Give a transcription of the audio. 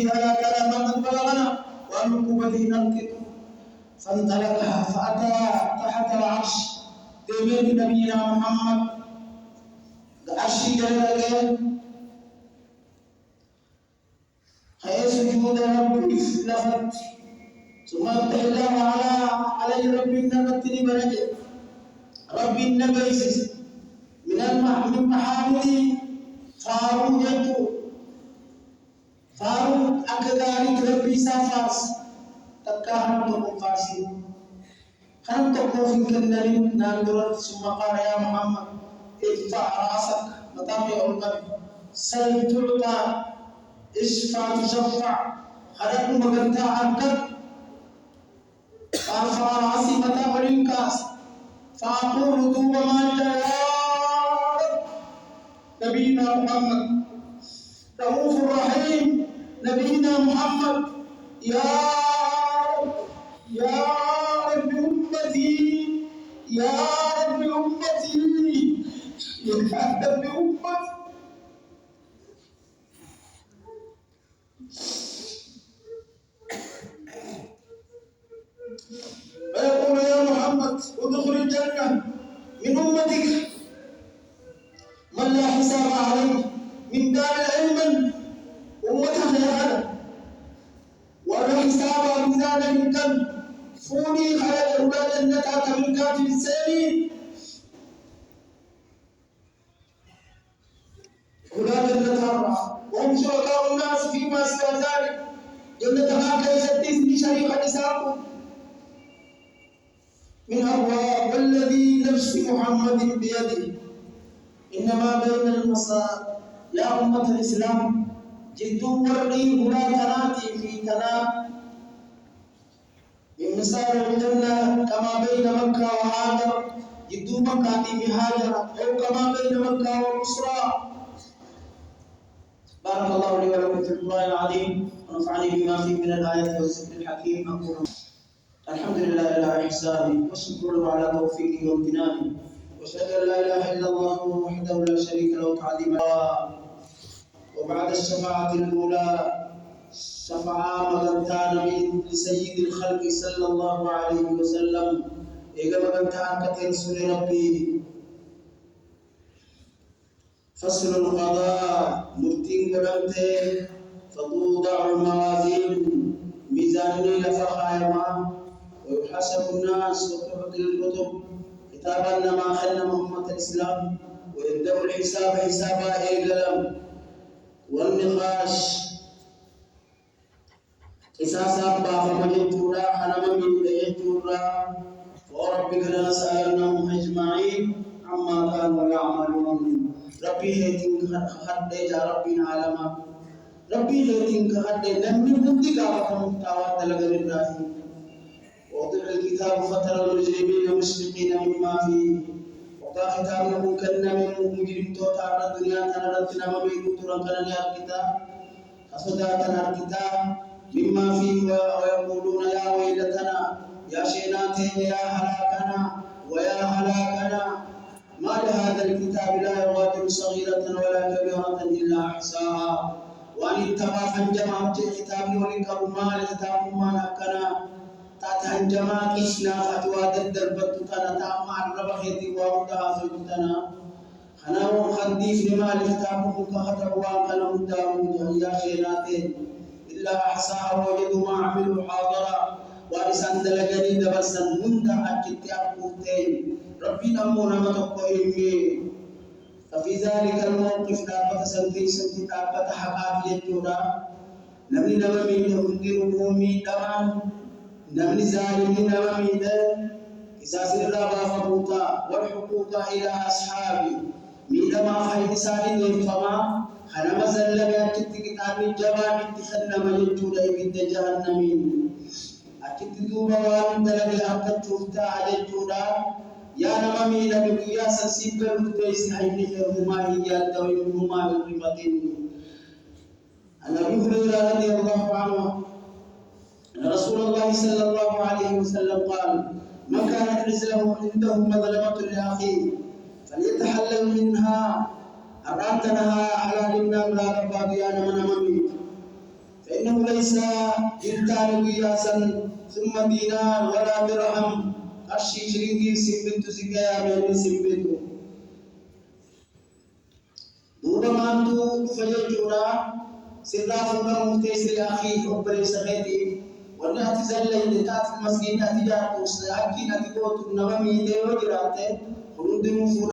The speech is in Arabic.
فيها يا كلام من بلغنا والعقوبة ننكر. فانطلق فأتى تحت العرش بيت نبينا محمد العرش جل هي سجود ربي لفت ثم يفتح الله علي ربي النبتني برجع ربي النبيس من محامد فاروق يجو فاروق أكذلك ربي سافاس تكاهن تقوم فاسي خلنا تقوم في كنن ناندرت ثم قال يا محمد ارفع راسك مطابع القلب سل تعطى اشفع تشفع خلق مغنتا عنك فارفع راسي مطابع الانكاس فاقول دوب ما يا رب نبينا محمد رؤوف رحيم نبينا محمد يا رب يا رب أمتي يا رب أمتي يا رب أمتي فيقول يا محمد ادخل الجنة من أمتك من لا حساب عليه من دار العلم أمتك يا غدا ولا حساب ميزان من كم فوني خلال أولاد النتاك من كاتب السامين أولاد النتاك وهم شركاء الناس فيما سوى ذلك جنتها كيست شريك نساء من أبواب والذي نفس محمد بيده إنما بين المصائب يا أمة الإسلام جد ورقي هنا تناتي في تنام من مثال الجنة كما بين مكة وهاجر جد مكة بهاجر أو كما بين مكة وبصرى. بارك الله لي ولكم في القرآن العظيم ونفعني بما فيه من الآيات والذكر الحكيم. أقول الحمد لله على إحسانه والشكر له على توفيقه وامتنانه وأشهد أن لا إله إلا الله وحده لا شريك له تعظيما. وبعد الشفاعة الأولى شفاعة مغنتان لسيد الخلق صلى الله عليه وسلم إيجا مغنتان كترسول ربي فصل القضاء مرتين قدمته فتوضع الموازين ميزاني لفخايما ويحاسب الناس وتعطي الكتب كتابا ما خلنا أمة الإسلام ويبدأ الحساب حسابا إيجلم والنقاش قصاصا بافا مجتورا حنما من يجتورا وربك لنسألنهم أجمعين عما كانوا يعملون. ربي هيتين خد جا ربنا عالما ربي هيتين خد نمني بندي كافا مختاوات لغير إبراهيم. ووضع الكتاب فترى المجرمين مشفقين مما فيه وقال كتاب لكم كنا من مجرم توتا الدنيا تنردنا مبيدو تركنا الكتاب أصدقنا الكتاب مما فيه ويقولون يا ويلتنا يا شيناتين يا هلاكنا ويا هلاكنا ما لهذا الكتاب لا يغادر صغيرة ولا كبيرة إلا أحصاها وأن اتبع فانجمع كتابي ولكب ما لكتاب ما نكنا تاتهنجما كشنا فتوى الدربت تنا تأمع الربخيتي ومدها فجتنا خناو خنديف لما لكتابهم كهتب وانقلوا الدارون يا شيناتين إلا أحصاها وجدوا ما عملوا حاضرا وارسان دلقني دبسا منتع كتاب قوتين ربنا مونا متقوئي. ففي ذلك الموقف دابة سنتي دابة حقات يجودا نمني نمامي هندي قومي دمان نمني ظالمي نمامي دن إساس الرابع فبوتا والحقوق إلى أصحابي ميدما خير سالين فما خنما زلمي أكت كتابي جواب اتخنما يجودا إبن جهنمين أكت دوبا وان دلقي أكت شفتا يجودا يا نمامي نبي يا سنسيب الكتيس حيني هما هي الدوين هما بالربطين. عن أبي هريرة رضي الله عنه أن رسول الله صلى الله عليه وسلم قال من كانت رزقه عنده مظلمة لأخيه فليتحلل منها أرادتنها على لمنا ولا باقيان من أمامي فإنه لميسا إنتان وياسا ثم دينار ولا درهم أشي شرينجي سبتو سكايا من سبتو دوبا مانتو فجيجورا سرافونا مفتيسر أخي أبري سغيتي وانا أتزل إن تات المسجد أتجار أكين أتقوت النوامي ديو جراته خلود مفور